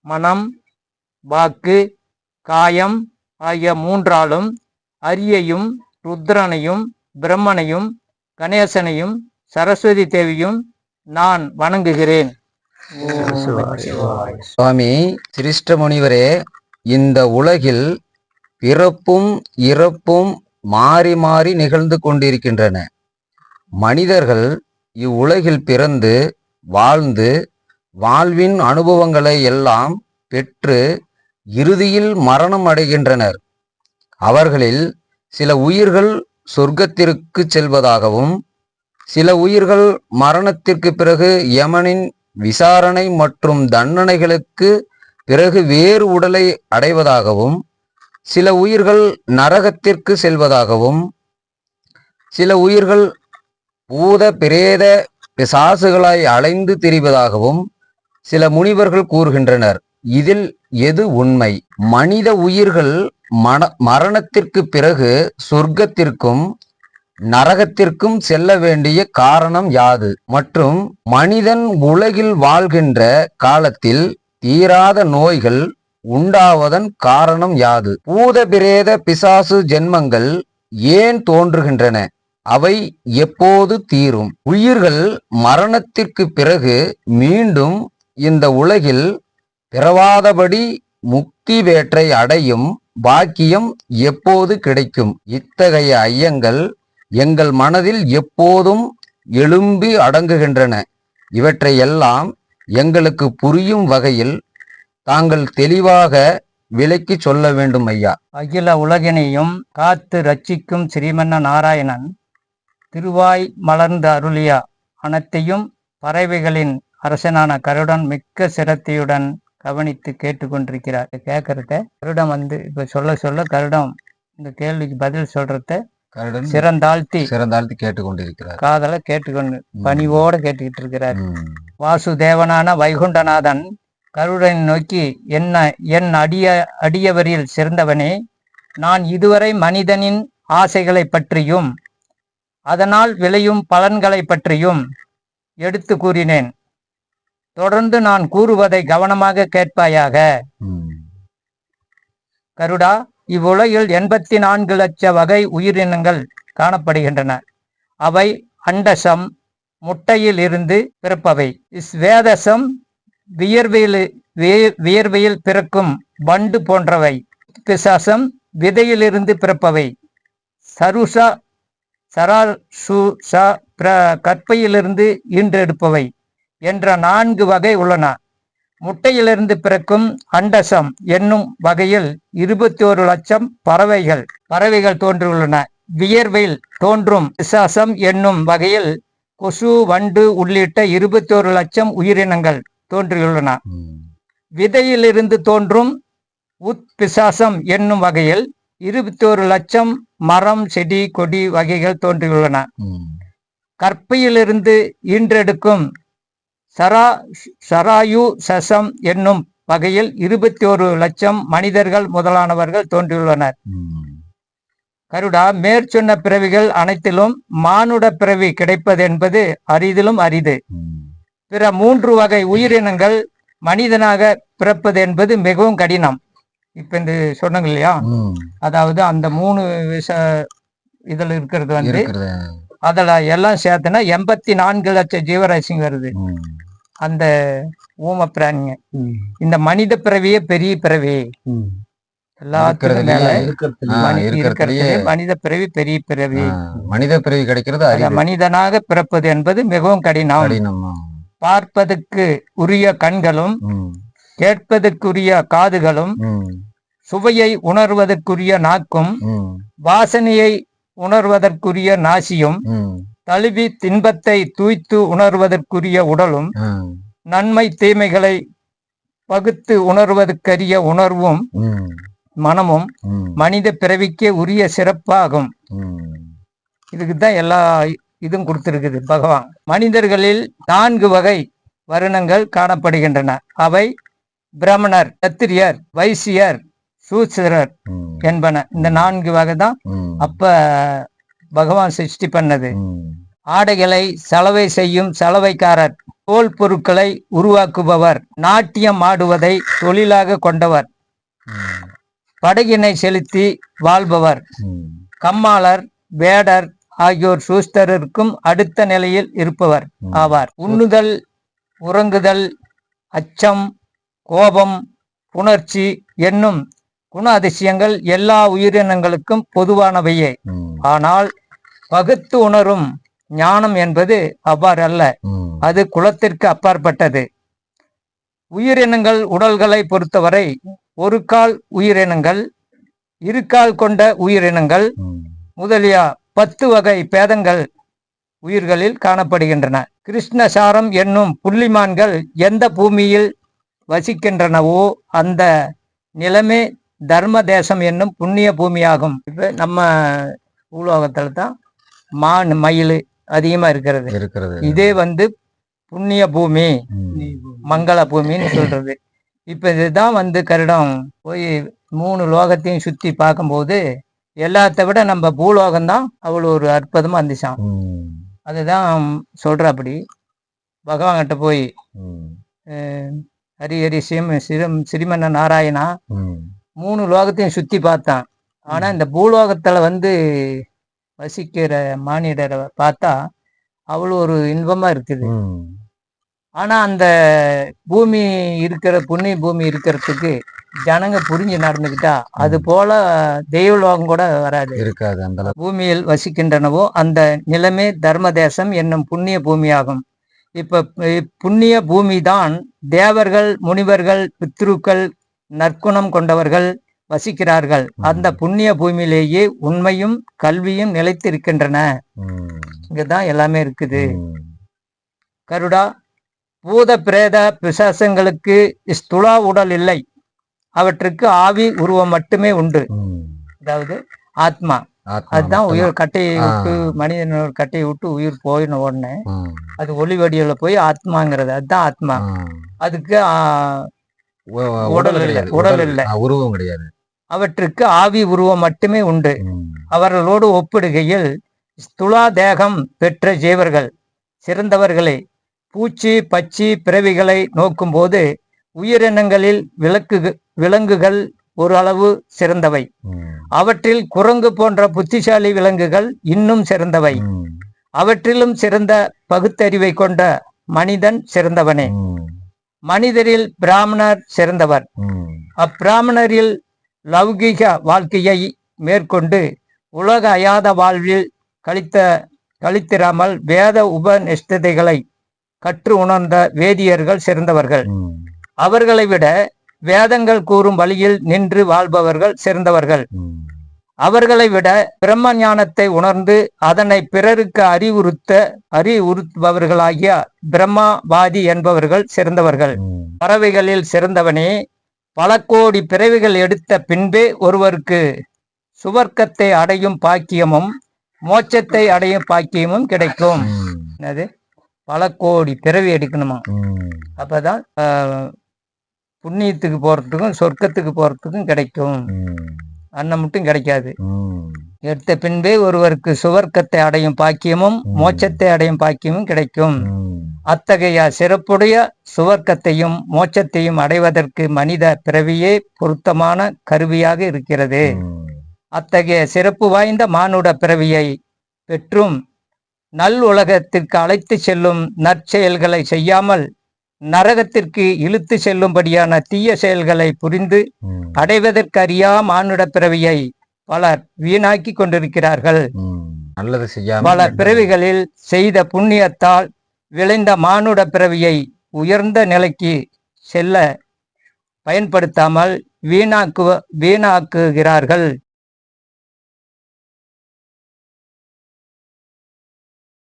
மனம், வாக்கு, காயம் ஆகிய மூன்றாலும் அரியையும் ருத்ரனையும் பிரம்மனையும் கணேசனையும் சரஸ்வதி தேவியும் நான் வணங்குகிறேன். சுவாமி சிரிஷ்ட முனிவரே, இந்த உலகில் பிறப்பும் இறப்பும் மாறி மாறி நிகழ்ந்து கொண்டிருக்கின்றன. மனிதர்கள் இவ்வுலகில் பிறந்து வாழ்ந்து வாழ்வின் அனுபவங்களை எல்லாம் பெற்று இறுதியில் மரணம் அடைகின்றனர். அவர்களில் சில உயிர்கள் சொர்க்கத்திற்கு செல்வதாகவும் சில உயிர்கள் மரணத்திற்கு பிறகு யமனின் விசாரணை மற்றும் தண்டனைகளுக்கு பிறகு வேறு உடலை அடைவதாகவும் சில உயிர்கள் நரகத்திற்கு செல்வதாகவும் சில உயிர்கள் பூத பிரேத பிசாசுகளாய் அலைந்து திரிவதாகவும் சில முனிவர்கள் கூறுகின்றனர். இதில் எது உண்மை? மனித உயிர்கள் மரணத்திற்கு பிறகு சொர்க்கத்திற்கும் நரகத்திற்கும் செல்ல வேண்டிய காரணம் யாது? மற்றும் மனிதன் உலகில் வாழ்கின்ற காலத்தில் தீராத நோய்கள் உண்டாவதன் காரணம் யாது? பூத பிரேத பிசாசு ஜென்மங்கள் ஏன் தோன்றுகின்றன? அவை எப்போது தீரும்? உயிர்கள் மரணத்திற்கு பிறகு மீண்டும் இந்த உலகில் பிறவாதபடி முக்தி வேற்றை அடையும் பாக்கியம் எப்போது கிடைக்கும்? இத்தகைய ஐயங்கள் எங்கள் மனதில் எப்போதும் எழும்பி அடங்குகின்றன. இவற்றை எல்லாம் எங்களுக்கு புரியும் வகையில் தாங்கள் தெளிவாக விளக்கி சொல்ல வேண்டும் ஐயா. அகில உலகினையும் காத்து ரட்சிக்கும் ஸ்ரீமன்ன நாராயணன் திருவாய் மலர்ந்து அருளிய அனைத்தையும் பறவைகளின் அரசனான கருடன் மிக்க சிரத்தையுடன் கவனித்து கேட்டுக்கொண்டிருக்கிறார். கேட்கறத கருடம் இப்ப சொல்ல சொல்ல கருடம் இந்த கேள்விக்கு பதில் சொல்றத சிறந்தாழ்த்தி கேட்டுக்கொண்டிருக்கிறார். காதல கேட்டுக்கொண்டு பணிவோட கேட்டுக்கிட்டு இருக்கிறார். வாசுதேவனான வைகுண்டநாதன் கருடனை நோக்கி, என் அடியவரில் சிறந்தவனே, நான் இதுவரை மனிதனின் ஆசைகளை பற்றியும் அதனால் விளையும் பலன்களை பற்றியும் எடுத்து கூறினேன். தொடர்ந்து நான் கூறுவதை கவனமாக கேட்பாயாக. கருடா, இவ்வுலகில் 84 லட்ச வகை உயிரினங்கள் காணப்படுகின்றன. அவை அண்டசம் முட்டையில் இருந்து பிறப்பவை, ஸ்வேதசம் வியர்வையில் பிறக்கும் வண்டு போன்றவை, பிசாசம் விதையிலிருந்து பிறப்பவை, சருஷா சராசுஷா கற்பையிலிருந்து ஈன்றெடுப்பவை என்ற 4 வகை உள்ளன. முட்டையிலிருந்து பிறக்கும் அண்டசம் என்னும் வகையில் 21 லட்சம் பறவைகள் தோன்றியுள்ளன. வியர்வையில் தோன்றும் பிசாசம் என்னும் வகையில் கொசு, வண்டு உள்ளிட்ட 21 லட்சம் உயிரினங்கள் தோன்றியுள்ளன. விதையிலிருந்து தோன்றும் உட்பிசாசம் என்னும் வகையில் 21 லட்சம் மரம், செடி, கொடி வகைகள் தோன்றியுள்ளன. கற்பையிலிருந்து ஈன்றெடுக்கும் சராயு சசம் என்னும் வகையில் 21 லட்சம் மனிதர்கள் முதலானவர்கள் தோன்றியுள்ளனர். கருடா, மேற்சொன்ன பிறவிகள் அனைத்திலும் மானுட பிறவி கிடைப்பது என்பது அரிதிலும் அரிது. பிற 3 வகை உயிரினங்கள் மனிதனாக பிறப்பது என்பது மிகவும் கடினம். இப்ப இந்த சொன்னங்க இல்லையா, அதாவது அந்த 3 இதுல இருக்கிறது அதுல எல்லாம் சேர்த்துனா 84 லட்சம் ஜீவராசிங்க வருது. அந்த ஊம பிராணிங்க. இந்த மனித பிறவியே பெரிய பிறவி, எல்லாத்துக்கும் மேல மனித பிறவி பெரிய பிறவி. மனித பிறவி கிடைக்கிறது, மனிதனாக பிறப்பது என்பது மிகவும் கடினம். பார்ப்பதற்கு உரிய கண்களும் கேட்பதற்குரிய காதுகளும் சுவையை உணர்வதற்குரிய நாக்கும் வாசனையை உணர்வதற்குரிய நாசியும் தழுவி தின்பத்தை தூய்த்து உணர்வதற்குரிய உடலும் நன்மை தீமைகளை பகுத்து உணர்வதற்கரிய உணர்வும் மனமும் மனித பிறவிக்கே உரிய சிறப்பாகும். இதுக்குதான் எல்லா இதுவும் கொடுத்திருக்குது பகவான். மனிதர்களில் 4 வகை வருணங்கள் காணப்படுகின்றன. அவை பிராமணர், சத்திரியர், வைசியர், சூத்திரர் என்பன. இந்த 4 வகை தான் அப்ப பகவான் சிருஷ்டி பண்ணது. ஆடைகளை சலவை செய்யும் சலவைக்காரர், தோல் பொருட்களை உருவாக்குபவர், நாட்டியம் ஆடுவதை தொழிலாக கொண்டவர், படகினை செலுத்தி வாழ்பவர், கம்மாளர், வேடர் ஆகியோர் சூஸ்தரருக்கும் அடுத்த நிலையில் இருப்பவர் ஆவார். உண்ணுதல், உறங்குதல், அச்சம், கோபம், புணர்ச்சி என்னும் குண அதிசயங்கள் எல்லா உயிரினங்களுக்கும் பொதுவானவையே. ஆனால் பகுத்து உணரும் ஞானம் என்பது அவ்வாறல்ல. அது குலத்திற்கு அப்பாற்பட்டது. உயிரினங்கள் உடல்களை பொறுத்தவரை ஒரு கால் உயிரினங்கள், இரு கால் கொண்ட உயிரினங்கள் முதலிய 10 வகை பேதங்கள் உயிர்களில் காணப்படுகின்றன. கிருஷ்ணசாரம் என்னும் புள்ளிமான்கள் எந்த பூமியில் வசிக்கின்றனவோ அந்த நிலமே தர்ம தேசம் என்னும் புண்ணிய பூமியாகும். இப்ப நம்ம பூலோகத்துல தான் மான், மயில் அதிகமா இருக்கிறது. இதே புண்ணிய பூமி, மங்கள பூமின்னு சொல்றது. இப்ப இதுதான் கருடம் போய் 3 லோகத்தையும் சுத்தி பார்க்கும்போது எல்லாத்த விட நம்ம பூலோகம்தான் அவ்வளோ ஒரு அற்புதமா இருந்துச்சான். அதுதான் சொல்றாப்படி. பகவான்கிட்ட போய் ஹரி ஹரி ஸ்ரீமன்ன நாராயணா 3 லோகத்தையும் சுத்தி பார்த்தான். ஆனா இந்த பூலோகத்துல வசிக்கிற மானிடரை பார்த்தா அவ்வளோ ஒரு இன்பமா இருக்குது. ஆனா அந்த பூமி இருக்கிற புண்ணிய பூமி இருக்கிறதுக்கு ஜனங்க புரிஞ்சு நடந்துக்கிட்டா அது போல தெய்வலோகம் கூட இருக்காது. அந்த பூமியில் வசிக்கின்றனவோ அந்த நிலமே தர்ம தேசம் என்னும் புண்ணிய பூமியாகும். இப்ப புண்ணிய பூமி தான் தேவர்கள், முனிவர்கள், பித்ருக்கள், நற்குணம் கொண்டவர்கள் வசிக்கிறார்கள். அந்த புண்ணிய பூமியிலேயே உண்மையும் கல்வியும் நிலைத்து இருக்கின்றன. இங்கதான் எல்லாமே இருக்குது. கருடா, பூத பிரேத பிசாசங்களுக்கு ஸ்துலா உடல் இல்லை. அவற்றுக்கு ஆவி உருவம் மட்டுமே உண்டு. அதாவது ஆத்மா. அதுதான் உயிர் கட்டையை விட்டு, மனிதனோட கட்டையை விட்டு உயிர் போயின உடனே அது ஒளி வடிவில போய் ஆத்மாங்கிறது. அதுதான் ஆத்மா. அதுக்கு உடல் இல்லை, உருவம் கிடையாது. அவற்றுக்கு ஆவி உருவம் மட்டுமே உண்டு. அவர்களோடு ஒப்பிடுகையில் ஸ்துலா தேகம் பெற்ற ஜீவர்கள் சிறந்தவர்களே. பூச்சி பச்சி பிறவிகளை நோக்கும் போது உயிரினங்களில் விலங்குகள் ஒரு அளவு சிறந்தவை. அவற்றில் குரங்கு போன்ற புத்திசாலி விலங்குகள் இன்னும் சிறந்தவை. அவற்றிலும் சிறந்த பகுத்தறிவை கொண்ட மனிதன் சிறந்தவனே. மனிதரில் பிராமணர் சிறந்தவர். அப்பிராமணரில் லௌகிக வாழ்க்கையை மேற்கொண்டு உலக அயாத வாழ்வில் கழித்திராமல் வேத உபநிஷ்டதைகளை கற்று உணர்ந்த வேதியர்கள் சிறந்தவர்கள். அவர்களை விட வேதங்கள் கூறும் வழியில் நின்று வாழ்பவர்கள் சிறந்தவர்கள். அவர்களை விட பிரம்ம ஞானத்தை உணர்ந்து அதனை பிறருக்கு அறிவுறுத்துபவர்களாகிய பிரம்மவாதி என்பவர்கள் சிறந்தவர்கள். பறவைகளில் சிறந்தவனே, பல கோடி பிறவிகள் எடுத்த பின்பே ஒருவருக்கு சுவர்க்கத்தை அடையும் பாக்கியமும் மோட்சத்தை அடையும் பாக்கியமும் கிடைக்கும். என்னது? பல கோடி பிறவி எடுக்கணுமா? அப்பதான் புண்ணியத்துக்கு போறதுக்கும் சொர்க்கத்துக்கு போறதுக்கும் கிடைக்கும். அன்னம் மட்டும் கிடைக்காது. எடுத்த பின்பே ஒருவருக்கு சுவர்க்கத்தை அடையும் பாக்கியமும் மோட்சத்தை அடையும் பாக்கியமும் கிடைக்கும். அத்தகைய சிறப்புடைய சுவர்க்கத்தையும் மோட்சத்தையும் அடைவதற்கு மனித பிறவியே பொருத்தமான கருவியாக இருக்கிறது. அத்தகைய சிறப்பு வாய்ந்த மானுட பிறவியை பெற்றும் நல் உலகத்திற்கு அழைத்து செல்லும் நற்செயல்களை செய்யாமல் நரகத்திற்கு இழுத்து செல்லும்படியான தீய செயல்களை புரிந்து அடைவதற்கறியா மானுட பிறவியை பலர் வீணாக்கி கொண்டிருக்கிறார்கள். நல்லது செய்யாமல் பல பிறவிகளில் செய்த புண்ணியத்தால் விளைந்த மானுட பிறவியை உயர்ந்த நிலைக்கு செல்ல பயன்படுத்தாமல் வீணாக்குகிறார்கள்.